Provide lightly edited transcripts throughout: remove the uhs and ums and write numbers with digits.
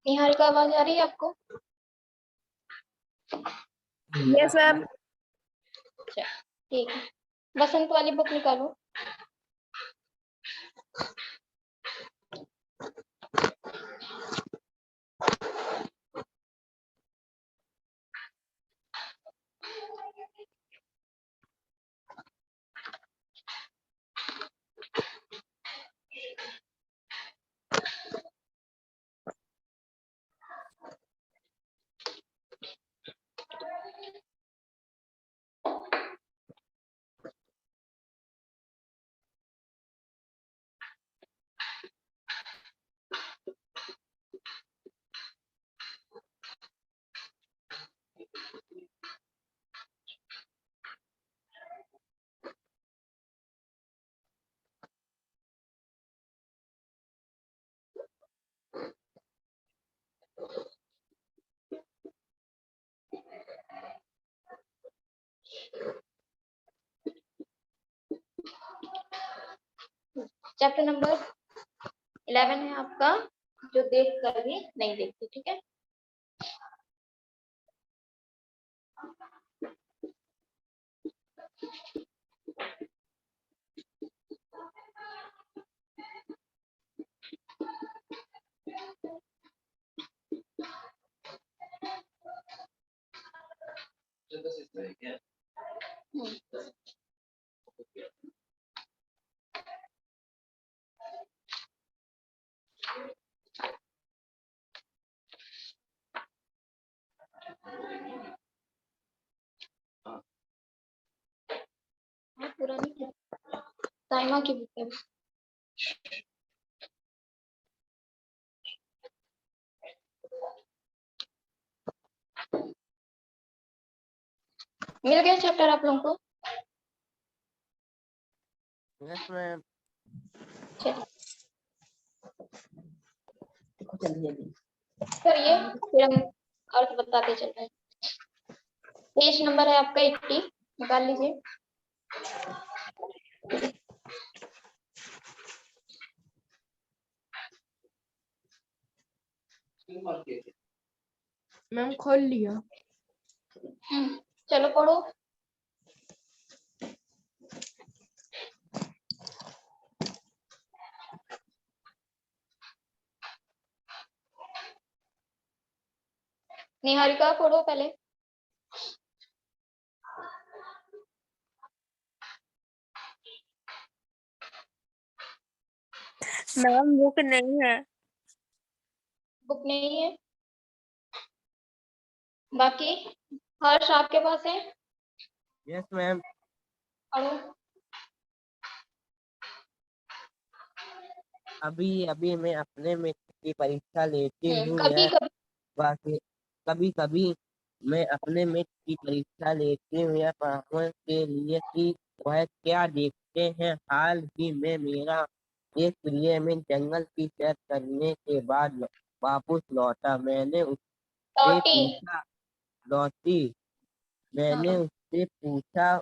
निहारिका आवाज आ रही है आपको? Yes ma'am. ठीक है, बसंत वाली बुक निकालो। चैप्टर नंबर 11 है आपका, जो देख कर भी नहीं देखती। ठीक है, पूरा नहीं किया, साइमा की बुक है। मिल गया चैप्टर आप लोगों को? Yes ma'am. करिए, फिर हम अर्थ बताते चल रहे हैं। पेज नंबर है आपका 80, निकाल लीजिए। मैम खोल लिया। चलो पढ़ो। निहारिका पढ़ो पहले। मैम बुक नहीं है। बुक नहीं है, बाकी हर्ष आपके पास है? Yes ma'am. पढ़ो। अभी अभी मैं अपने मित्र की परीक्षा लेती हूँ कभी यह कभी वाकई कभी कभी मैं अपने मित्र की परीक्षा लेती हूँ यह पढ़ने के लिए कि वह क्या देखते हैं। हाल ही में मेरा एक प्रिय मित्र जंगल की सैर करने के बाद वापस लौटा। लौटी। लौटी मैंने हाँ, उससे पूछा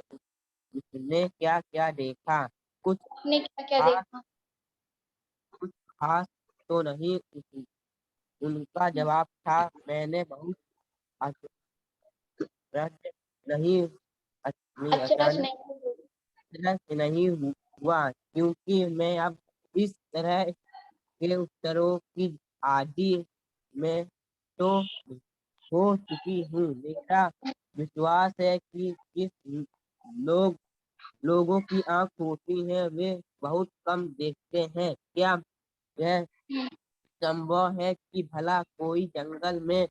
उसने क्या क्या देखा। कुछ आपने क्या क्या खास देखा? कुछ खास तो नहीं। उनका जवाब था, मैंने बहुत अचानक नहीं अचरज अचानक नहीं। नहीं हुआ, क्योंकि मैं अब इस तरह के उत्तरों की आदी में तो हो चुकी हूँ। मेरा विश्वास है कि जिस लोग लोगों की आंख होती है वे बहुत कम देखते हैं। क्या यह संभव है कि भला कोई जंगल में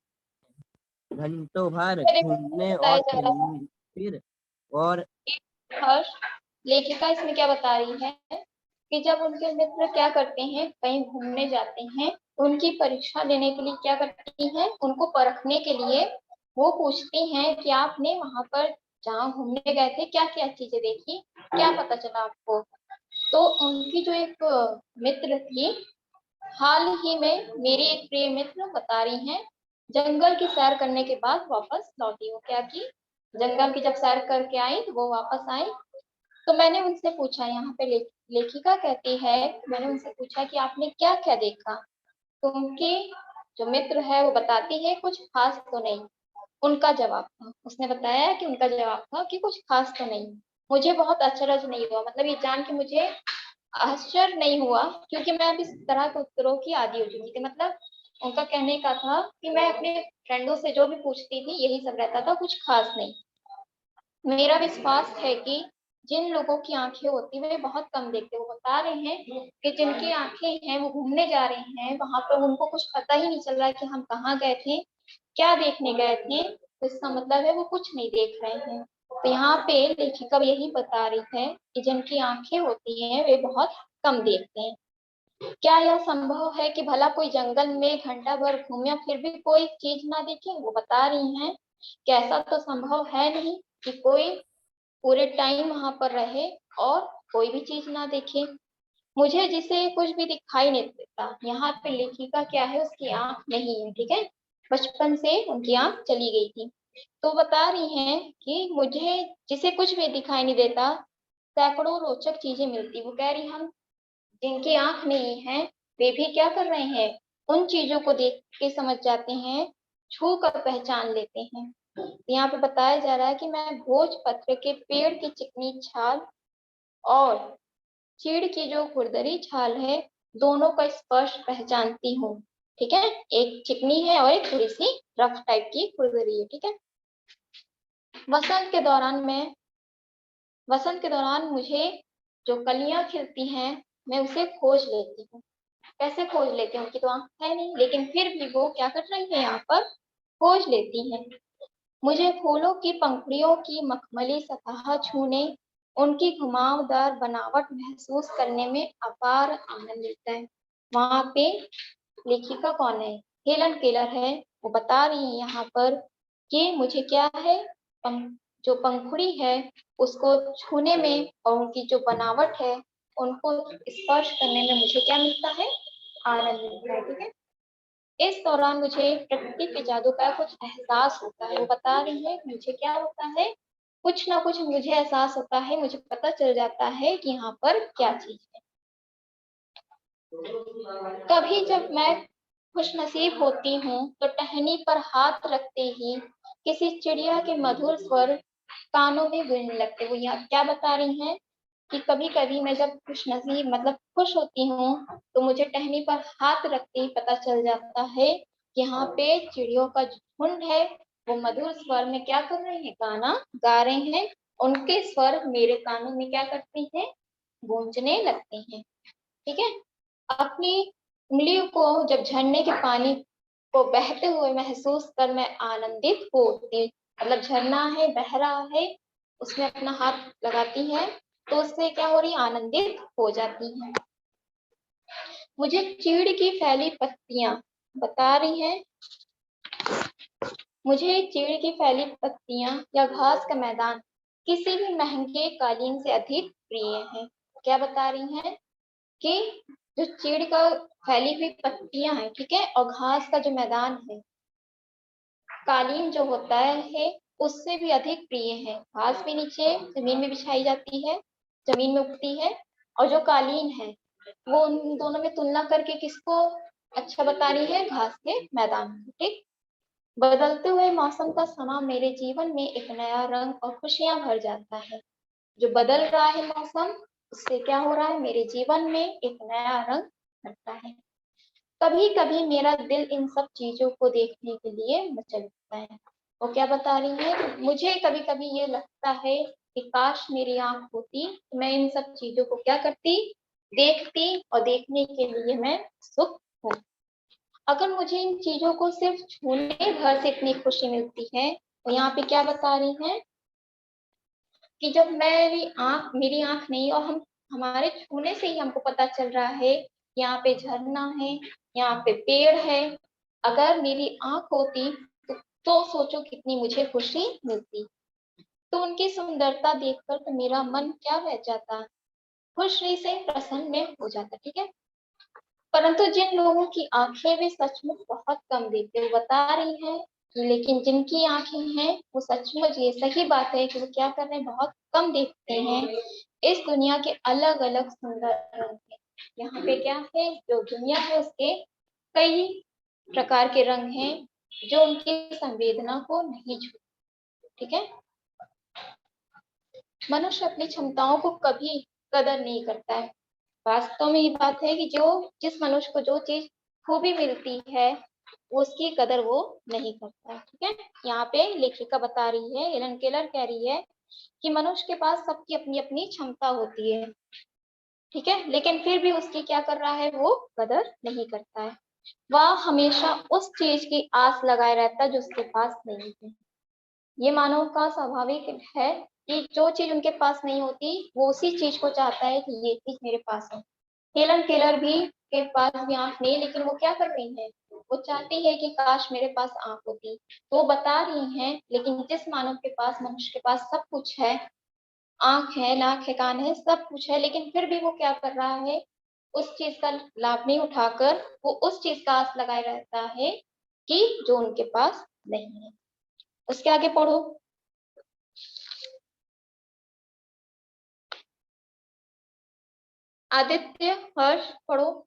घंटों भर मेरे को घूमने बताया और जा रहा फिर और है हर्ष, लेखिका इसमें क्या बता रही है कि जब उनके मित्र क्या करते हैं, कहीं घूमने जाते हैं, उनकी परीक्षा लेने के लिए क्या करती हैं, उनको परखने के लिए वो पूछती हैं कि आपने वहां पर जहाँ घूमने गए थे क्या क्या चीजें देखी, क्या पता चला आपको। तो उनकी जो एक मित्र थी, हाल ही में मेरी एक प्रिय मित्र बता रही हैं, जंगल की सैर करने के बाद वापस लौटी। वो क्या की, जंगल की जब सैर करके आई तो वो वापस आई। तो मैंने उनसे पूछा, यहाँ पे लेखिका कहती है, मैंने उनसे पूछा कि आपने क्या क्या देखा। तो उनकी जो मित्र है वो बताती है कुछ खास तो नहीं। उनका जवाब था, उसने बताया कि उनका जवाब था कि कुछ खास तो नहीं। मुझे बहुत अचरज नहीं हुआ, मतलब ये जान के मुझे आश्चर्य नहीं हुआ, क्योंकि मैं अब इस तरह के उत्तरों की आदी हो चुकी थी। मतलब उनका कहने का था कि मैं अपने फ्रेंडों से जो भी पूछती थी यही सब रहता था, कुछ खास नहीं। मेरा विश्वास है कि जिन लोगों की आंखें होती वे बहुत कम देखते। वो बता रहे हैं कि जिनकी आंखें हैं वो घूमने जा रहे हैं, वहां पर उनको कुछ पता ही नहीं चल रहा कि हम कहाँ गए थे, क्या देखने गए थे। तो इसका मतलब है वो कुछ नहीं देख रहे हैं। तो यहाँ पे लेखिका यही बता रही है कि जिनकी आंखें होती हैं वे बहुत कम देखते हैं। क्या यह संभव है कि भला कोई जंगल में घंटा भर घूमे फिर भी कोई चीज ना देखे? वो बता रही हैं कि ऐसा तो संभव है नहीं कि कोई पूरे टाइम वहां पर रहे और कोई भी चीज ना देखे। मुझे जिसे कुछ भी दिखाई नहीं देता। यहाँ पे लेखिका क्या है, उसकी आंख नहीं है, ठीक है, बचपन से उनकी आंख चली गई थी। तो बता रही हैं कि मुझे जिसे कुछ भी दिखाई नहीं देता सैकड़ों रोचक चीजें मिलती। वो कह रही हम जिनकी आंख नहीं है वे भी क्या कर रहे हैं, उन चीजों को देख के समझ जाते हैं, छू कर पहचान लेते हैं। यहाँ पे बताया जा रहा है कि मैं भोजपत्र के पेड़ की चिकनी छाल और चीड़ की जो खुरदरी छाल है दोनों का स्पर्श पहचानती हूँ। ठीक है, एक चिकनी है और एक थोड़ी सी रफ टाइप की खुरदरी है। ठीक है, वसंत के दौरान मुझे जो कलियां खिलती हैं मैं उसे खोज लेती हूँ। कैसे खोज लेते हैं, उनकी तो आंख है नहीं, लेकिन फिर भी वो क्या कर रही है, यहाँ पर खोज लेती हैं। मुझे फूलों की पंखुड़ियों की मखमली सतह छूने, उनकी घुमावदार बनावट महसूस करने में अपार आनंद मिलता है। वहां पे लेखिका कौन है, हेलन केलर है। वो बता रही है यहाँ पर कि मुझे क्या है, जो पंखुड़ी है उसको छूने में और उनकी जो बनावट है उनको स्पर्श करने में मुझे क्या मिलता है, आनंद मिलता है। ठीक है, इस दौरान मुझे प्रकृति के जादू का कुछ एहसास होता है। वो बता रही है मुझे क्या होता है, कुछ ना कुछ मुझे एहसास होता है, मुझे पता चल जाता है कि यहाँ पर क्या चीज है। कभी जब मैं खुश नसीब होती हूँ तो टहनी पर हाथ रखते ही किसी चिड़िया के मधुर स्वर कानों में गूंजने लगते। वो यहाँ क्या बता रही हैं कि कभी कभी मैं जब खुश नसीब मतलब खुश होती हूँ तो मुझे टहनी पर हाथ रखते ही पता चल जाता है कि यहाँ पे चिड़ियों का झुंड है, वो मधुर स्वर में क्या कर रहे हैं, गाना गा रहे हैं। उनके स्वर मेरे कानों में क्या करते हैं, गूंजने लगते हैं। ठीक है, अपनी उंगलियों को जब झरने के पानी को बहते हुए महसूस कर मैं आनंदित होती, मतलब झरना है बह रहा है उसमें अपना हाथ लगाती है तो उससे क्या हो रही है, आनंदित हो जाती है। मुझे चीड़ की फैली पत्तियां बता रही है, मुझे चीड़ की फैली पत्तियां या घास का मैदान किसी भी महंगे कालीन से अधिक प्रिय है। क्या बता रही हैं कि जो चीड़ का फैली हुई पत्तियां हैं, ठीक है, और घास का जो मैदान है, कालीन जो होता है उससे भी अधिक प्रिय है। घास भी नीचे जमीन में बिछाई जाती है, जमीन में उगती है, और जो कालीन है वो उन दोनों में तुलना करके किसको अच्छा बता रही है, घास के मैदान को। ठीक, बदलते हुए मौसम का समा मेरे जीवन में एक नया रंग और खुशियां भर जाता है। जो बदल रहा है मौसम, उससे क्या हो रहा है, मेरे जीवन में एक नया रंग भरता है। कभी कभी मेरा दिल इन सब चीजों को देखने के लिए मचल उठता है। वो क्या बता रही है, मुझे कभी कभी ये लगता है कि काश मेरी आंख होती, मैं इन सब चीजों को क्या करती, देखती, और देखने के लिए मैं उत्सुक हूँ। अगर मुझे इन चीजों को सिर्फ छूने भर से इतनी खुशी मिलती है, तो यहाँ पे क्या बता रही है कि जब मेरी आंख नहीं और हम हमारे छूने से ही हमको पता चल रहा है यहाँ पे झरना है, यहाँ पे पेड़ है। अगर मेरी आंख होती तो सोचो कितनी मुझे खुशी मिलती। तो उनकी सुंदरता देखकर तो मेरा मन क्या रह जाता, खुशी से प्रसन्न में हो जाता। ठीक है, परंतु जिन लोगों की आंखें वे सचमुच बहुत कम देखते, वो बता रही है कि लेकिन जिनकी आंखें हैं वो सचमुच, ये सही बात है कि वो क्या कर रहे हैं, बहुत कम देखते हैं इस दुनिया के अलग अलग सुंदर रंग है। यहाँ पे क्या है, जो दुनिया है उसके कई प्रकार के रंग हैं जो उनकी संवेदना को नहीं छूते। ठीक है, मनुष्य अपनी क्षमताओं को कभी कदर नहीं करता है। वास्तव में ये बात है कि जिस मनुष्य को जो चीज खूबी मिलती है उसकी कदर वो नहीं करता है। ठीक है, यहाँ पे लेखिका बता रही है, हेलन केलर कह रही है कि मनुष्य के पास सबकी अपनी अपनी क्षमता होती है। ठीक है, लेकिन फिर भी उसकी क्या कर रहा है, वो कदर नहीं करता है। वह हमेशा उस चीज की आस लगाए रहता है जो उसके पास नहीं है। ये मानव का स्वाभाविक है कि जो चीज उनके पास नहीं होती वो उसी चीज को चाहता है कि ये चीज मेरे पास है। हेलन केलर भी के पास भी आंख नहीं, लेकिन वो क्या कर रही है, वो चाहती है कि काश मेरे पास आंख होती। तो वो बता रही हैं, लेकिन जिस मानव के पास, मनुष्य के पास सब कुछ है, आंख है, नाक है, कान है, सब कुछ है, लेकिन फिर भी वो क्या कर रहा है, उस चीज का लाभ नहीं उठाकर वो उस चीज का आस लगाए रहता है कि जो उनके पास नहीं है। उसके आगे पढ़ो। आदित्य, हर्ष, पढ़ो।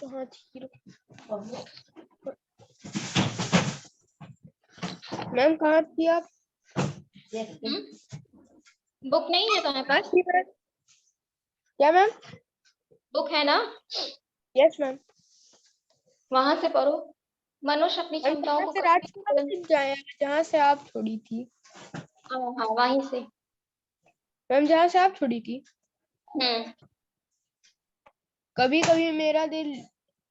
कहाँ थी? मैम कहाँ थी आप? बुक नहीं है तुम्हारे पास? क्या मैम? बुक है ना? Yes ma'am. वहां से पढ़ो। मनुष्य अपनी क्षमताओं को जहाँ से आप छोड़ी थी हाँ, वहीं से। मैम, जहाँ से आप छोड़ी थी। हम्म। कभी कभी मेरा दिल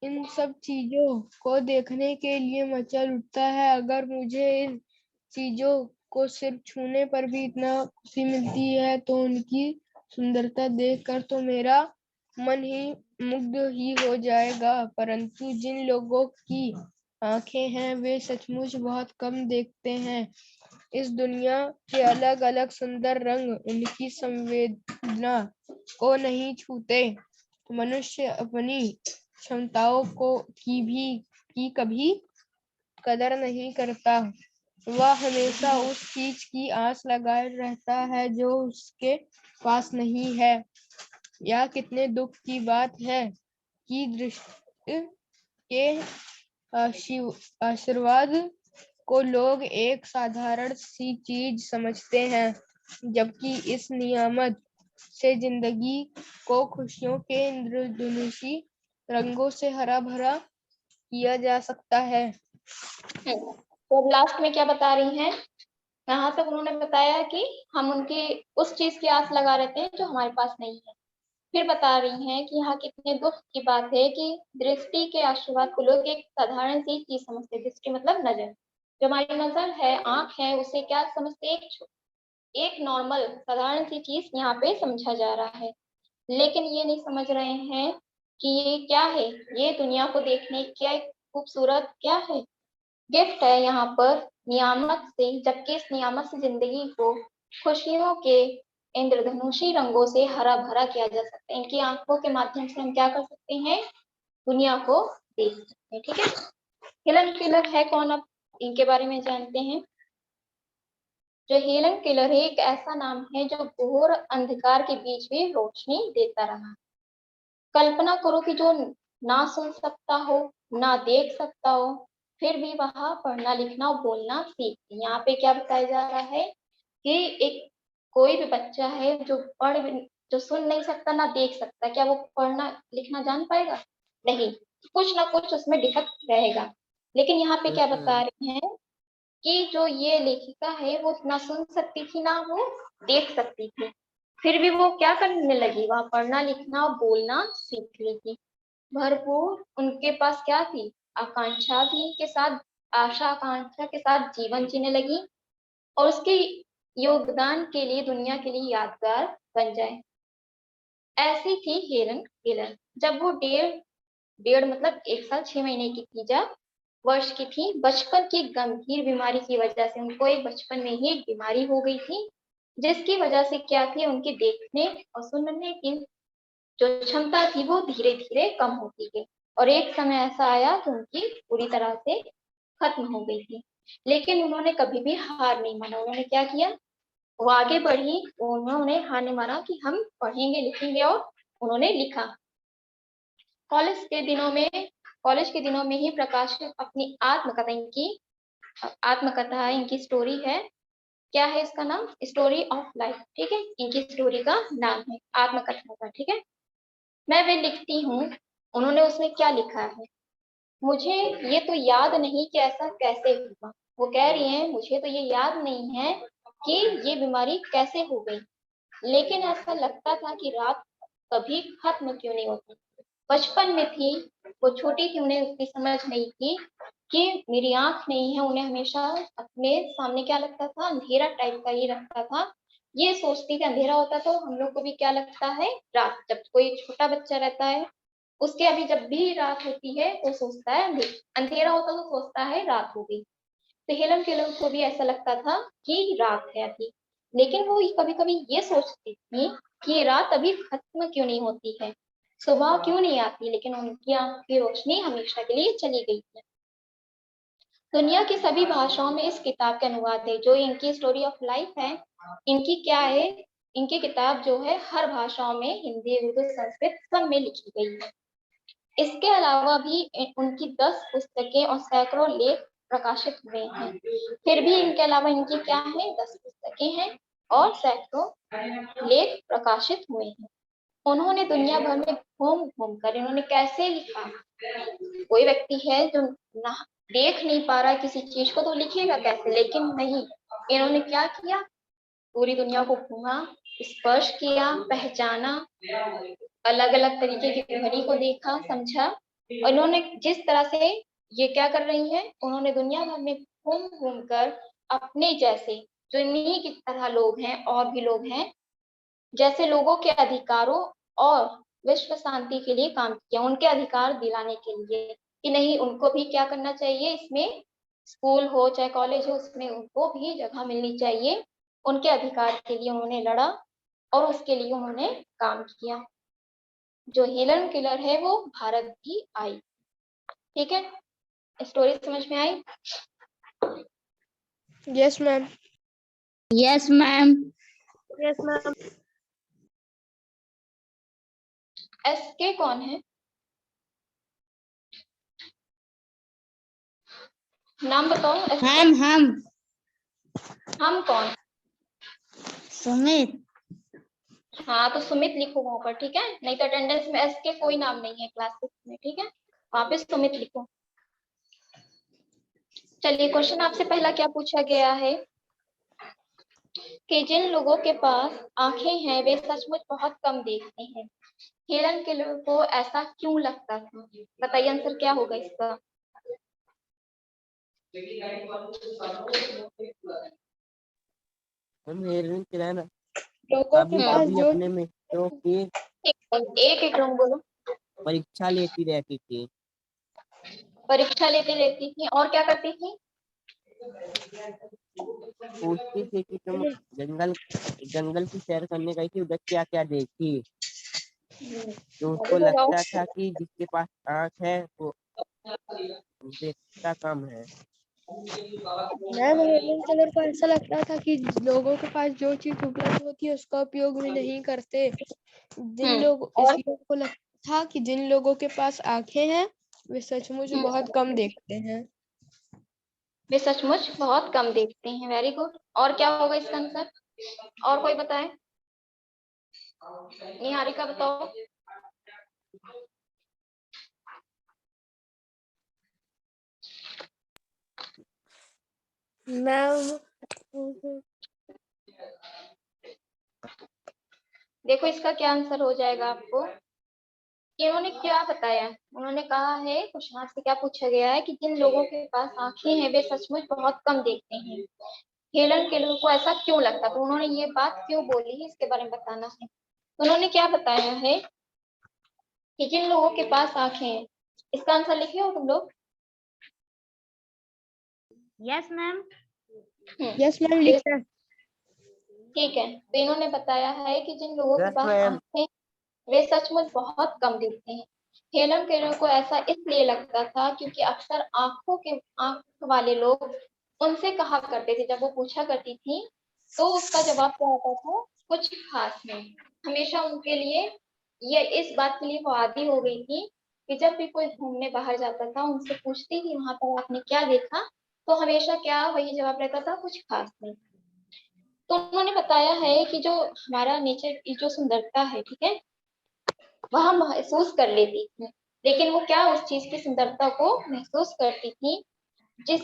इन सब चीजों को देखने के लिए मचल उठता है। अगर मुझे इन चीजों को सिर्फ छूने पर भी इतना खुशी मिलती है तो उनकी सुंदरता देखकर तो मेरा मन ही मुग्ध ही हो जाएगा। परंतु जिन लोगों की आंखें हैं वे सचमुच बहुत कम देखते हैं। इस दुनिया के अलग अलग सुंदर रंग उनकी संवेदना को नहीं छूते। मनुष्य अपनी क्षमताओं की कभी कदर नहीं करता। वह हमेशा उस चीज की आस लगाए रहता है जो उसके पास नहीं है। यह कितने दुख की बात है कि दृष्टि के आशीर्वाद को लोग एक साधारण सी चीज समझते हैं, जबकि इस नियामत से जिंदगी को खुशियों के इंद्रधनुषी रंगों से हरा भरा किया जा सकता है। तो लास्ट में क्या बता रही हैं, यहाँ तक उन्होंने बताया कि हम उनकी उस चीज की आस लगा रहते हैं जो हमारे पास नहीं है। फिर बता रही हैं कि यहाँ कितने दुख की बात है कि दृष्टि के आशीर्वाद को लोग एक साधारण सी चीज समझते हैं। दृष्टि मतलब नजर, जो हमारी नजर है, आंख है, उसे क्या समझते हैं, एक नॉर्मल साधारण सी चीज यहाँ पे समझा जा रहा है। लेकिन ये नहीं समझ रहे हैं कि ये क्या है, ये दुनिया को देखने क्या एक खूबसूरत क्या है, गिफ्ट है यहाँ पर नियामत से। जबकि इस नियामत से जिंदगी को खुशियों के इंद्रधनुषी रंगों से हरा भरा किया जा सकता है। इनकी आंखों के माध्यम से हम क्या कर सकते हैं, दुनिया को देख सकते हैं। ठीक है, हेलन केलर है कौन, अब इनके बारे में जानते हैं। जो हेलन केलर है एक ऐसा नाम है जो घोर अंधकार के बीच भी रोशनी देता रहा। कल्पना करो कि जो ना सुन सकता हो, ना देख सकता हो, फिर भी वह पढ़ना लिखना और बोलना सीखती। यहाँ पे क्या बताया जा रहा है कि एक कोई भी बच्चा है जो सुन नहीं सकता ना देख सकता, क्या वो पढ़ना लिखना जान पाएगा? नहीं, कुछ ना कुछ उसमें डिफेक्ट रहेगा। लेकिन यहाँ पे क्या बता रहे हैं कि जो ये लेखिका है वो ना सुन सकती थी ना वो देख सकती थी, फिर भी वो क्या करने लगी, वह पढ़ना लिखना और बोलना सीख ली थी। भरपूर उनके पास क्या थी, आकांक्षा भी के साथ, आशा आकांक्षा के साथ जीवन जीने लगी और उसके योगदान के लिए दुनिया के लिए यादगार बन जाए। ऐसी थी हेलन केलर। जब वो डेढ़ डेढ़ मतलब 1 साल 6 महीने की थी, जब वर्ष की थी, बचपन की गंभीर बीमारी की वजह से उनको एक बचपन में ही एक बीमारी हो गई थी, जिसकी वजह से क्या थी, उनकी देखने और सुनने की जो क्षमता थी वो धीरे धीरे कम होती गई और एक समय ऐसा आया कि उनकी पूरी तरह से खत्म हो गई थी। लेकिन उन्होंने कभी भी हार नहीं माना। उन्होंने क्या किया, वो आगे बढ़ी, उन्होंने हार नहीं माना कि हम पढ़ेंगे लिखेंगे, और उन्होंने लिखा। कॉलेज के दिनों में ही प्रकाशित अपनी आत्मकथा इनकी स्टोरी है। क्या है इसका नाम? Story of life. ठीक है, इनकी स्टोरी का नाम है आत्मकथा का। ठीक है, मैं वे लिखती हूँ। उन्होंने उसमें क्या लिखा है, मुझे ये तो याद नहीं कि ऐसा कैसे हुआ। वो कह रही हैं मुझे तो ये याद नहीं है कि ये बीमारी कैसे हो गई, लेकिन ऐसा लगता था कि रात कभी खत्म क्यों नहीं होती। बचपन में थी, वो छोटी थी, उन्हें उसकी समझ नहीं थी कि मेरी आंख नहीं है। उन्हें हमेशा अपने सामने क्या लगता था, अंधेरा टाइप का ही लगता था। ये सोचती थी अंधेरा होता तो हम लोग को भी क्या लगता है, रात। जब कोई छोटा बच्चा रहता है, उसके अभी जब भी रात होती है तो सोचता है अंधेरा होता तो सोचता है रात हो गई। तो हेलन केलर को भी ऐसा लगता था कि रात है अभी, लेकिन वो कभी कभी ये सोचती थी कि रात अभी खत्म क्यों नहीं होती है, सुबह क्यों नहीं आती। लेकिन उनकी आंख की रोशनी हमेशा के लिए चली गई थी। दुनिया की सभी भाषाओं में इस किताब के अनुवाद है। जो इनकी स्टोरी ऑफ लाइफ है, इनकी क्या है, इनकी किताब जो है हर भाषाओं में, हिंदी उर्दू संस्कृत सब में लिखी गई है। इसके अलावा भी उनकी 10 पुस्तकें और सैकड़ों लेख प्रकाशित हुए हैं। फिर भी इनके अलावा इनकी क्या है, 10 पुस्तकें हैं और सैकड़ों लेख प्रकाशित हुए हैं। उन्होंने दुनिया भर में घूम घूम कर, इन्होंने कैसे लिखा, कोई व्यक्ति है जो ना देख नहीं पा रहा है किसी चीज को तो लिखेगा कैसे, लेकिन नहीं, इन्होंने क्या किया, पूरी दुनिया को घूमा, स्पर्श किया, पहचाना, अलग अलग तरीके की ध्वनि को देखा, समझा। और इन्होंने जिस तरह से ये क्या कर रही हैं, उन्होंने दुनिया भर में घूम घूम कर अपने जैसे जो इन्हीं की तरह लोग हैं, और भी लोग हैं, जैसे लोगों के अधिकारों और विश्व शांति के लिए काम किया, उनके अधिकार दिलाने के लिए कि नहीं, उनको भी क्या करना चाहिए, इसमें स्कूल हो चाहे कॉलेज हो, उसमें उनको भी जगह मिलनी चाहिए। उनके अधिकार के लिए उन्होंने लड़ा और उसके लिए उन्होंने काम किया। जो हेलन केलर है वो भारत भी आई। ठीक है, स्टोरी समझ में आई? Yes ma'am. Yes ma'am. Yes ma'am. एस के कौन है, नाम बताओ। एस के हम कौन? सुमित। हाँ, तो सुमित लिखो वहां पर। ठीक है, नहीं तो अटेंडेंस में एस के कोई नाम नहीं है क्लास 6 में। ठीक है, वहां पे सुमित लिखो। चलिए, क्वेश्चन आपसे पहला क्या पूछा गया है कि जिन लोगों के पास आंखें हैं वे सचमुच बहुत कम देखते हैं। हेलन केलर को ऐसा क्यों लगता था? बताइए आंसर क्या होगा इसका। हम हेलन केलर लोगों के कभी पास कभी जो अपने मित्रों की एक एक रंग बोलो। परीक्षा लेती रहती थी। परीक्षा लेती रहती थी और क्या करती थी? पूछती थी कि तुम जंगल जंगल की सैर करने गई थी, उधर क्या क्या देखी। तो अभी उसको बताओ। लगता था कि जिसके पास आँख है वो देखता कम है। मैम हेलन केलर को ऐसा लगता था कि लोगों के पास जो चीज उपलब्ध होती है उसका उपयोग भी नहीं करते। और इसलिए उनको लगता था कि जिन लोगों के पास आंखें हैं वे सचमुच बहुत कम देखते हैं। वे सचमुच बहुत कम देखते हैं। Very good. और क्या होगा इसका आंसर? और कोई बताए? निहारिका बताओ। मैम देखो इसका क्या आंसर हो जाएगा आपको। इन्होंने क्या बताया, उन्होंने कहा है, क्वेश्चन आपसे क्या पूछा गया है कि जिन लोगों के पास आंखें हैं वे सचमुच बहुत कम देखते हैं। हेलन केलर को ऐसा क्यों लगता, तो उन्होंने ये बात क्यों बोली है इसके बारे में बताना है। तो उन्होंने क्या बताया है कि जिन लोगों के पास आंखें हैं, इसका आंसर लिखे हो तुम लोग? Yes ma'am. यस मैम लिखा है। ठीक है, तो इन्होंने बताया है कि जिन लोगों के यस पास मैम। आंखें, वे सचमुच बहुत कम देखते हैं। हेलन केलर को ऐसा इसलिए लगता था क्योंकि अक्सर आंख वाले लोग उनसे कहा करते थे, जब वो पूछा करती थी तो उसका जवाब क्या होता था, कुछ खास नहीं। हमेशा उनके लिए ये इस बात के लिए वो आदी हो गई थी कि जब भी कोई घूमने बाहर जाता था उनसे पूछती थी वहां पर आपने क्या देखा, तो हमेशा क्या वही जवाब रहता था, कुछ खास नहीं। तो उन्होंने बताया है कि जो हमारा नेचर की जो सुंदरता है, ठीक है, वह महसूस कर लेती थी, लेकिन वो क्या उस चीज की सुंदरता को महसूस करती थी, जिस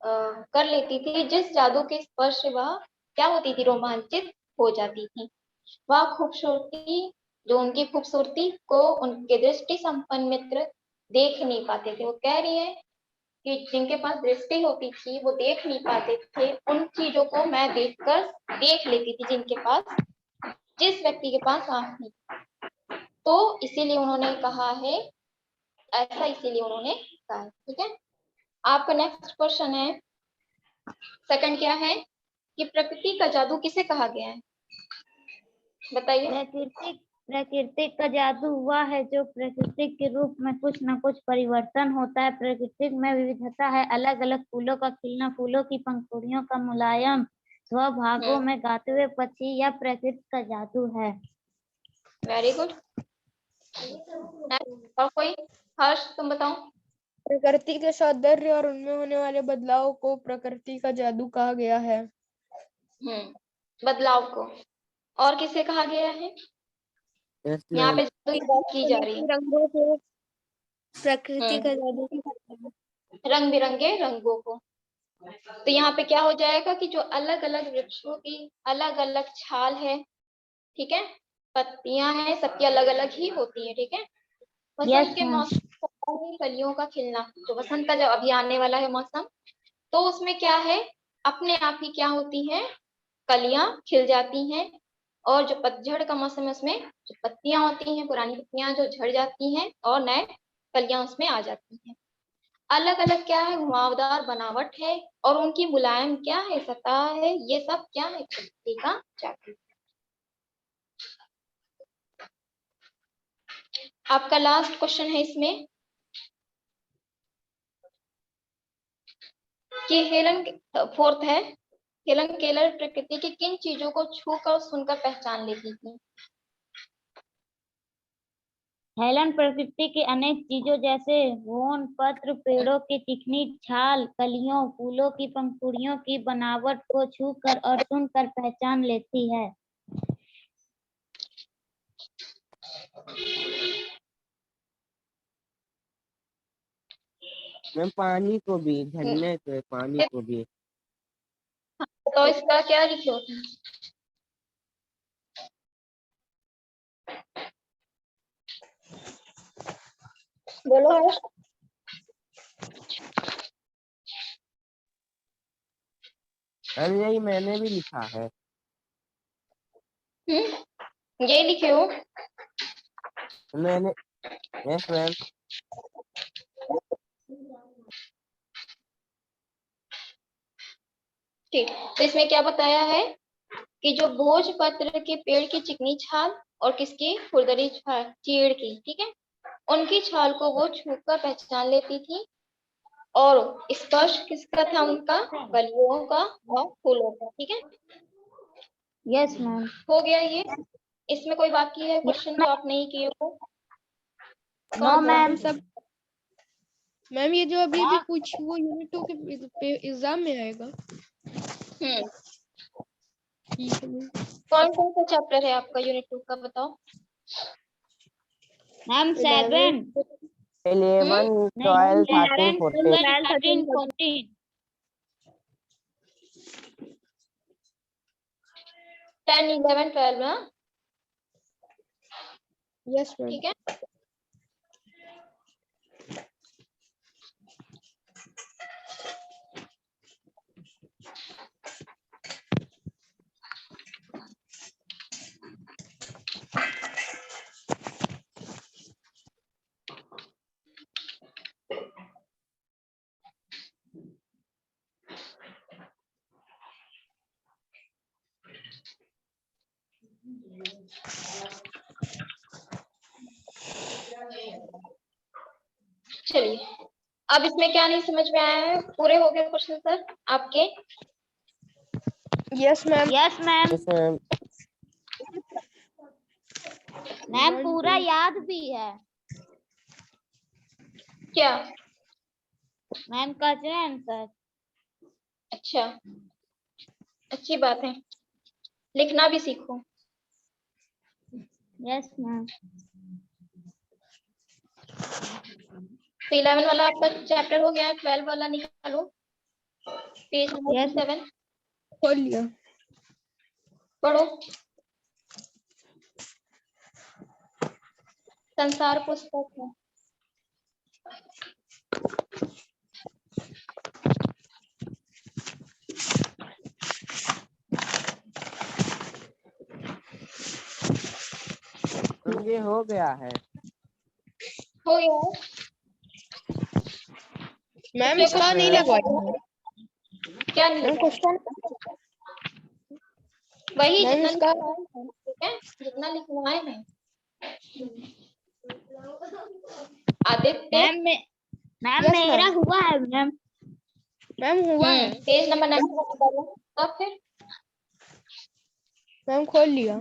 कर लेती थी, जिस जादू के स्पर्श से वह क्या होती थी, रोमांचित हो जाती थी। वह खूबसूरती, जो उनकी खूबसूरती को उनके दृष्टि संपन्न मित्र देख नहीं पाते थे। वो कह रही है कि जिनके पास दृष्टि होती थी वो देख नहीं पाते थे, उन चीजों को मैं देखकर देख लेती थी जिनके पास, जिस व्यक्ति के पास आंख नहीं। तो इसीलिए उन्होंने कहा है ऐसा, इसीलिए उन्होंने कहा है। ठीक है, आपका नेक्स्ट क्वेश्चन है, सेकंड क्या है कि प्रकृति का जादू किसे कहा गया है, बताइए। प्रकृति का जादू वह है जो प्रकृति के रूप में कुछ न कुछ परिवर्तन होता है। प्रकृति में विविधता है, अलग अलग फूलों का खिलना, फूलों की पंखुड़ियों का मुलायम स्वभागों में गाते हुए पक्षी, या प्रकृति का जादू है। Very good. और कोई, हर्ष तुम बताओ। प्रकृति के सौंदर्य और उनमें होने वाले बदलाव को प्रकृति का जादू कहा गया है। बदलाव को और किसे कहा गया है, Yes, यहाँ ma'am. पे जादू की बात की जा रही है। रंगों को प्रकृति का जादू रंग बिरंगे रंगों को। तो यहाँ पे क्या हो जाएगा कि जो अलग अलग वृक्षों की अलग अलग छाल है, ठीक है, पत्तियां हैं, सबकी अलग अलग ही होती है। ठीक है, Yes, बसंत के ma'am. मौसम में कलियों का खिलना, जो बसंत का जब अभी आने वाला है मौसम, तो उसमें क्या है, अपने आप ही क्या होती है, कलियां खिल जाती हैं। और जो पतझड़ का मौसम है उसमें जो पत्तियां होती हैं, पुरानी पत्तियां जो झड़ जाती हैं और नए कलियां उसमें आ जाती हैं। अलग अलग क्या है, घुमावदार बनावट है, और उनकी मुलायम क्या है, सतह है। ये सब क्या है, प्रकृति का जादू। आपका लास्ट क्वेश्चन है इसमें कि हेलन, फोर्थ है, हेलन केलर प्रकृति की किन चीजों को छूकर और सुनकर पहचान लेती थी। हेलन प्रकृति की अनेक चीजों जैसे वन, पत्र, पेड़ों की चिकनी छाल, कलियों, फूलों की पंखुड़ियों की बनावट को छूकर और सुनकर पहचान लेती है। मैम पानी को भी, झरने के पानी को भी। तो इसका क्या लिखे होते हैं, बोलो हर्ष। मैम यही मैंने भी लिखा है। ये लिखे हो। मैंने, यस मैम। ठीक, तो इसमें क्या बताया है कि जो भोजपत्र के पेड़ की चिकनी छाल और किसकी खुरदरी छाल, चीड़ की, ठीक है, उनकी छाल को वो छूकर पहचान लेती थी। और स्पर्श किसका था, उनका कलियों का और फूलों का। ठीक है, यस मैम। हो गया ये। इसमें कोई बाकी है क्वेश्चन जो आप नहीं किए हो? No ma'am. सब मैम ये जो अभी भी पूछ वो यूनिट 2 के एग्जाम में आएगा। ठीक है मैम। कौन कौन सा चैप्टर है आपका यूनिट 2 का, बताओ। मैम 7, 11, 12, 13, 14। 12, 13, 14। 10, 11, 12 ना, यस मैम। ठीक है। चलिए अब इसमें क्या नहीं समझ में आया है? पूरे हो गए क्वेश्चन सर आपके? Yes ma'am. Yes ma'am. Yes ma'am. Ma'am पूरा याद भी है क्या? मैम का आंसर। अच्छा, अच्छी बात है, लिखना भी सीखो। Yes ma'am. तो 11 वाला आपका चैप्टर हो गया, 12 वाला निकालो, पेज नंबर Yes. 7 खोल लिया। पढ़ो। संसार पुस्तक है। तो ये हो गया है। हो गया है? मैम इसमें इसका कुछ नहीं मैम। लगवाई है। क्या नहीं मैम लिखा? क्वेश्चन वही मैम जितना इसका लिखवाए हैं, ठीक है, जितना लिखवाए हैं। आदित्य, मैम यस मेरा मैम। हुआ है मैम। मैम हुआ है। पेज नंबर 9 निकालो। अब फिर मैम खोल लिया।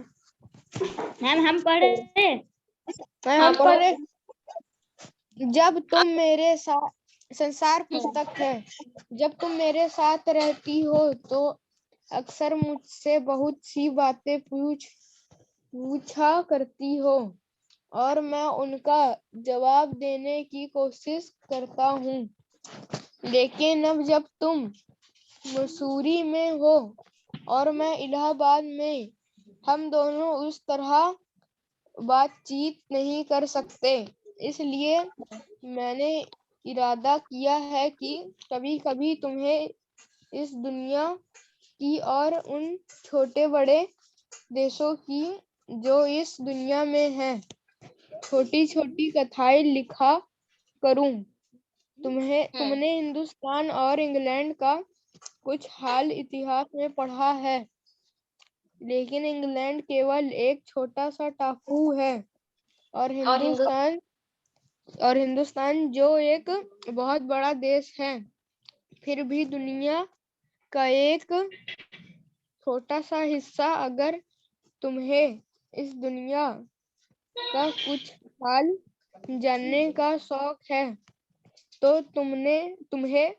मैम हम पढ़े। मैम हाँ हम पढ़ो। पढ़े। जब तुम मेरे साथ संसार पुस्तक है। जब तुम मेरे साथ रहती हो तो अक्सर मुझसे बहुत सी बातें पूछा करती हो और मैं उनका जवाब देने की कोशिश करता हूँ। लेकिन अब जब तुम मसूरी में हो और मैं इलाहाबाद में, हम दोनों उस तरह बातचीत नहीं कर सकते। इसलिए मैंने इरादा किया है कि कभी कभी तुम्हें इस दुनिया की और उन छोटे बड़े देशों की जो इस दुनिया में हैं छोटी छोटी कथाएं लिखा करूं। तुमने हिंदुस्तान और इंग्लैंड का कुछ हाल इतिहास में पढ़ा है, लेकिन इंग्लैंड केवल एक छोटा सा टापू है और हिंदुस्तान जो एक बहुत बड़ा देश है। फिर भी दुनिया का एक छोटा सा हिस्सा। अगर तुम्हें इस दुनिया का कुछ हाल जानने का शौक है तो तुम्हें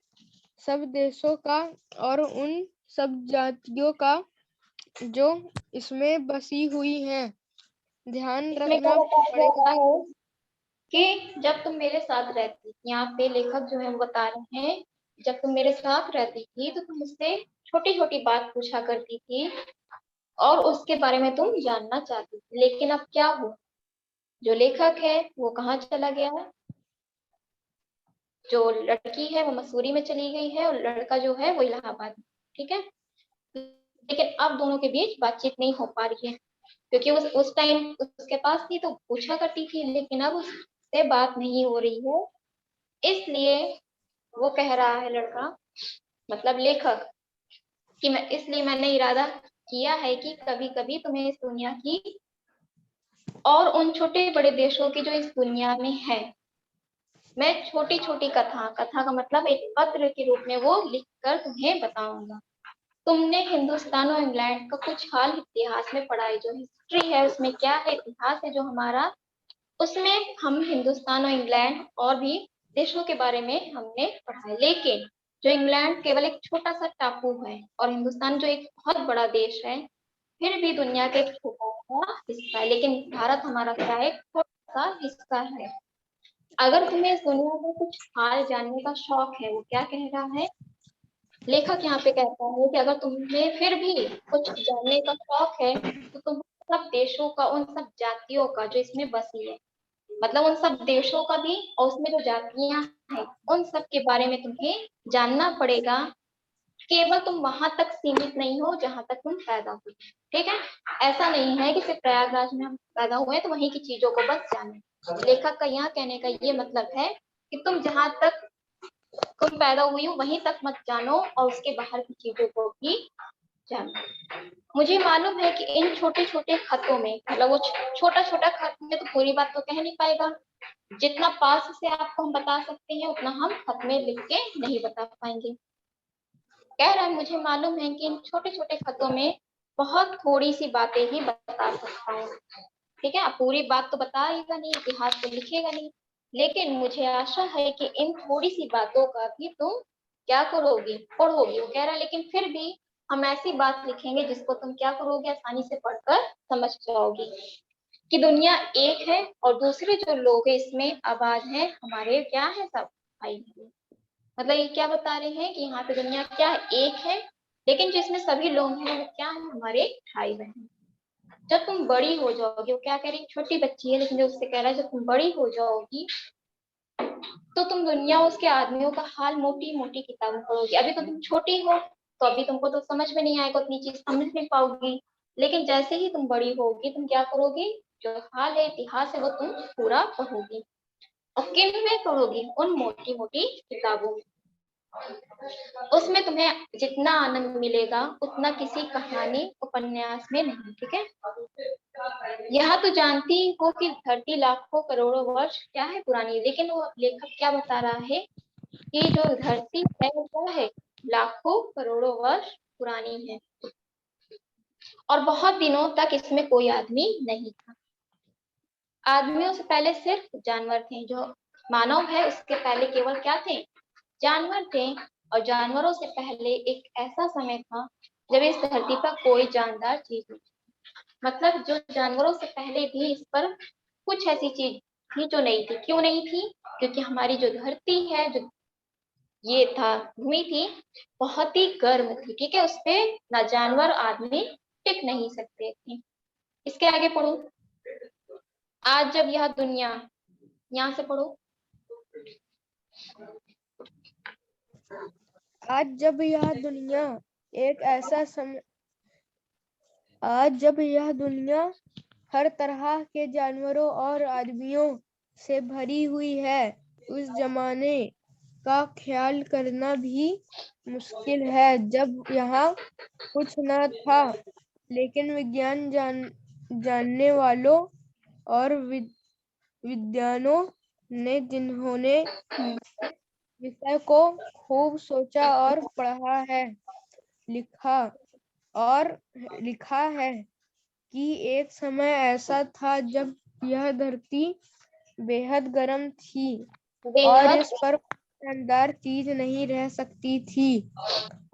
सब देशों का और उन सब जातियों का जो इसमें बसी हुई हैं ध्यान इसमें क्या रखना बताया जा पड़ेगा। रहा है कि जब तुम मेरे साथ रहती, यहाँ पे लेखक जो है वो बता रहे हैं, जब तुम मेरे साथ रहती थी तो तुम मुझसे छोटी छोटी बात पूछा करती थी और उसके बारे में तुम जानना चाहती थी। लेकिन अब क्या हुआ? जो लेखक है वो कहाँ चला गया है? जो लड़की है वो मसूरी में चली गई है और लड़का जो है वो इलाहाबाद में। ठीक है, लेकिन अब दोनों के बीच बातचीत नहीं हो पा रही है, क्योंकि उस टाइम उसके पास थी तो पूछा करती थी, लेकिन अब उससे बात नहीं हो रही है। इसलिए वो कह रहा है लड़का, मतलब लेखक, कि मैंने इरादा किया है कि कभी कभी तुम्हें इस दुनिया की और उन छोटे बड़े देशों की जो इस दुनिया में है, मैं छोटी छोटी कथा का मतलब एक पत्र के रूप में वो लिखकर तुम्हें बताऊंगा। तुमने हिंदुस्तान और इंग्लैंड का कुछ हाल इतिहास में पढ़ा है, जो हिस्ट्री है उसमें क्या है, इतिहास है जो हमारा, उसमें हम हिंदुस्तान और इंग्लैंड और भी देशों के बारे में हमने पढ़ा है। लेकिन जो इंग्लैंड केवल एक छोटा सा टापू है और हिंदुस्तान जो एक बहुत बड़ा देश है, फिर भी दुनिया का एक छोटा सा हिस्सा है। लेकिन भारत हमारा क्या है? छोटा सा हिस्सा है। अगर तुम्हें इस दुनिया का कुछ हाल जानने का शौक है, वो क्या कह रहा है लेखक यहाँ पे कहता है कि अगर तुम्हें फिर भी कुछ जानने का शौक है तो तुम सब देशों का, उन सब जातियों का जो इसमें बसी है, मतलब उन सब देशों का भी और उसमें जो जातियां हैं उन सब के बारे में तुम्हें जानना पड़ेगा। केवल तुम वहां तक सीमित नहीं हो जहां तक तुम पैदा हुए। ठीक है, ऐसा नहीं है कि सिर्फ प्रयागराज में हम पैदा हुए तो वहीं की चीजों को बस जाने। लेखक का यहाँ कहने का ये मतलब है कि तुम जहां तक तुम पैदा हुई हो वहीं तक मत जानो और उसके बाहर की चीजों को भी जानवर। मुझे मालूम है कि इन छोटे छोटे खतों में, मतलब वो छोटा छोटा खत में तो पूरी बात तो कह नहीं पाएगा, जितना पास से आपको हम बता सकते हैं उतना हम खत में लिख के नहीं बता पाएंगे। कह रहा है मुझे मालूम है कि इन छोटे छोटे खतों में बहुत थोड़ी सी बातें ही बता सकता हूँ। ठीक है, आप पूरी बात तो बताएगा नहीं, इतिहास तो लिखेगा नहीं, लेकिन मुझे आशा है कि इन थोड़ी सी बातों का भी तुम क्या करोगी, पढ़ोगी। वो कह रहा है लेकिन फिर भी हम ऐसी बात लिखेंगे जिसको तुम क्या करोगे, आसानी से पढ़कर समझ जाओगी कि दुनिया एक है और दूसरे जो लोग हैं इसमें आबाद है हमारे क्या है, सब भाई बहन। मतलब ये क्या बता रहे हैं कि यहाँ पे दुनिया क्या है, एक है, लेकिन जिसमें सभी लोग हैं वो क्या है, हमारे भाई बहन। जब तुम बड़ी हो जाओगी, वो क्या कह रही, छोटी बच्ची है लेकिन जो उससे कह रहा है जब तुम बड़ी हो जाओगी तो तुम दुनिया उसके आदमियों का हाल मोटी मोटी किताबें पढ़ोगी। अभी तो तुम छोटी हो तो अभी तुमको तो समझ में नहीं आएगा, उतनी चीज समझ नहीं पाओगी, लेकिन जैसे ही तुम बड़ी होगी तुम क्या करोगी, जो हाल है, इतिहास है, वो तुम पूरा पढ़ोगी। और किन में पढ़ोगी, उन मोटी मोटी किताबों में। उसमें तुम्हें जितना आनंद मिलेगा उतना किसी कहानी उपन्यास में नहीं। ठीक है, यह तो जानती हो कि धरती लाखों करोड़ों वर्ष क्या है पुरानी, लेकिन वो लेखक क्या बता रहा है कि जो धरती है वो क्या है, लाखों करोड़ों वर्ष पुरानी है और बहुत दिनों तक इसमें कोई आदमी नहीं था। आदमियों से पहले सिर्फ जानवर थे, जो मानव है उसके पहले केवल क्या थे, जानवर थे। और जानवरों से पहले एक ऐसा समय था जब इस धरती पर कोई जानदार चीज नहीं, मतलब जो जानवरों से पहले भी इस पर कुछ ऐसी चीज थी जो नहीं थी। क्यों नहीं थी, क्योंकि हमारी जो धरती है, जो ये था भूमि थी, बहुत ही गर्म थी। ठीक है, उस पे ना जानवर आदमी टिक नहीं सकते थे। इसके आगे पढ़ो, आज जब यह दुनिया, यहाँ से पढ़ो, आज जब यह दुनिया एक ऐसा समय आज जब यह दुनिया हर तरह के जानवरों और आदमियों से भरी हुई है, उस जमाने का ख्याल करना भी मुश्किल है जब यहाँ कुछ न था, लेकिन विज्ञान जानने वालों और विद्वानों ने, जिन्होंने विषय को खूब सोचा और पढ़ा है, लिखा लिखा है कि एक समय ऐसा था जब यह धरती बेहद गर्म थी और बेहद इस पर शानदार चीज नहीं रह सकती थी।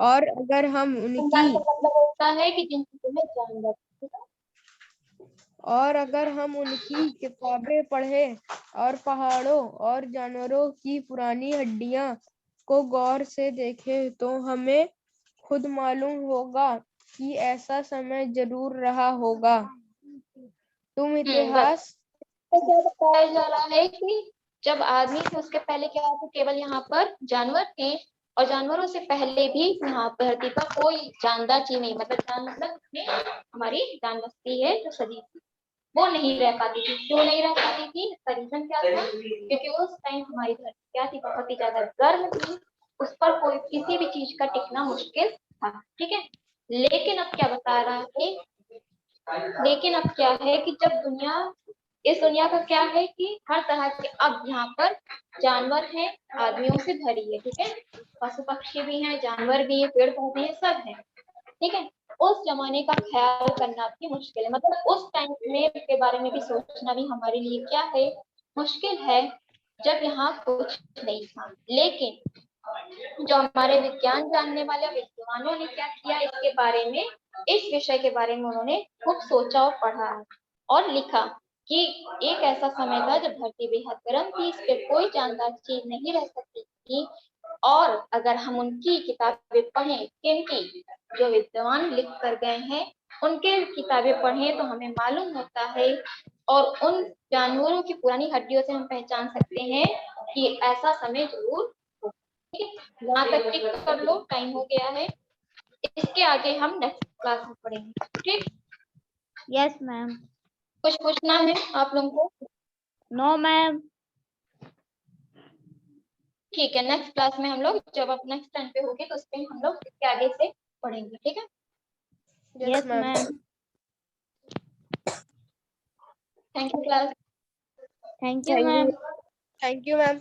और अगर हम सुंदर उनकी का मतलब होता है कि जिन चीजों में जानवर, और अगर हम उनकी किताबें पढ़ें और पहाड़ों और जानवरों की पुरानी हड्डियां को गौर से देखें तो हमें खुद मालूम होगा कि ऐसा समय जरूर रहा होगा। तुम बस इतिहास तो क्या बताया जा रहा है कि जब आदमी थे उसके पहले क्या थे, केवल यहाँ पर जानवर थे और जानवरों से पहले भी यहाँ पर धरती पर कोई जानदार चीज नहीं, मतलब जान मतलब उसमें हमारी जान बस्ती है जो सदी थी वो नहीं रह पाती थी। क्यों नहीं रह पाती थी, इसका रीजन क्या था, क्योंकि उस टाइम हमारी धरती क्या थी, बहुत ही ज्यादा गर्म थी, उस पर कोई किसी भी चीज का टिकना मुश्किल था। ठीक है, लेकिन अब क्या बता रहा है, लेकिन अब क्या है कि जब दुनिया, इस दुनिया का क्या है कि हर तरह के अब यहाँ पर जानवर हैं, आदमियों से भरी है। ठीक है, पशु पक्षी भी हैं, जानवर भी है, पेड़ पौधे हैं, सब है। ठीक है, उस जमाने का ख्याल करना भी मुश्किल है, मतलब उस टाइम में के बारे में भी सोचना भी हमारे लिए क्या है, मुश्किल है, जब यहाँ कुछ नहीं था। लेकिन जो हमारे विज्ञान जानने वाले विद्वानों ने क्या किया इसके बारे में, इस विषय के बारे में उन्होंने खूब सोचा और पढ़ा और लिखा कि एक ऐसा समय था जब धरती बेहद गर्म थी, इस पे कोई जानदार चीज नहीं रह सकती थी। और अगर हम उनकी किताबें पढ़ें, क्योंकि जो विद्वान लिख कर गए हैं उनके किताबें पढ़ें तो हमें मालूम होता है और उन जानवरों की पुरानी हड्डियों से हम पहचान सकते हैं कि ऐसा समय जरूर हो। ठीक है, वहां तक टिक कर लो, टाइम हो गया है। इसके आगे हम नेक्स्ट क्लास में पढ़ेंगे। ठीक, यस मैम। कुछ पूछना है आप लोगों को? No ma'am. ठीक है, नेक्स्ट क्लास में हम लोग जब आप नेक्स्ट टाइम पे होगे तो उस पे हम लोग इसके आगे से पढ़ेंगे। ठीक है। Yes ma'am. Thank you class. Thank you ma'am. Thank you ma'am.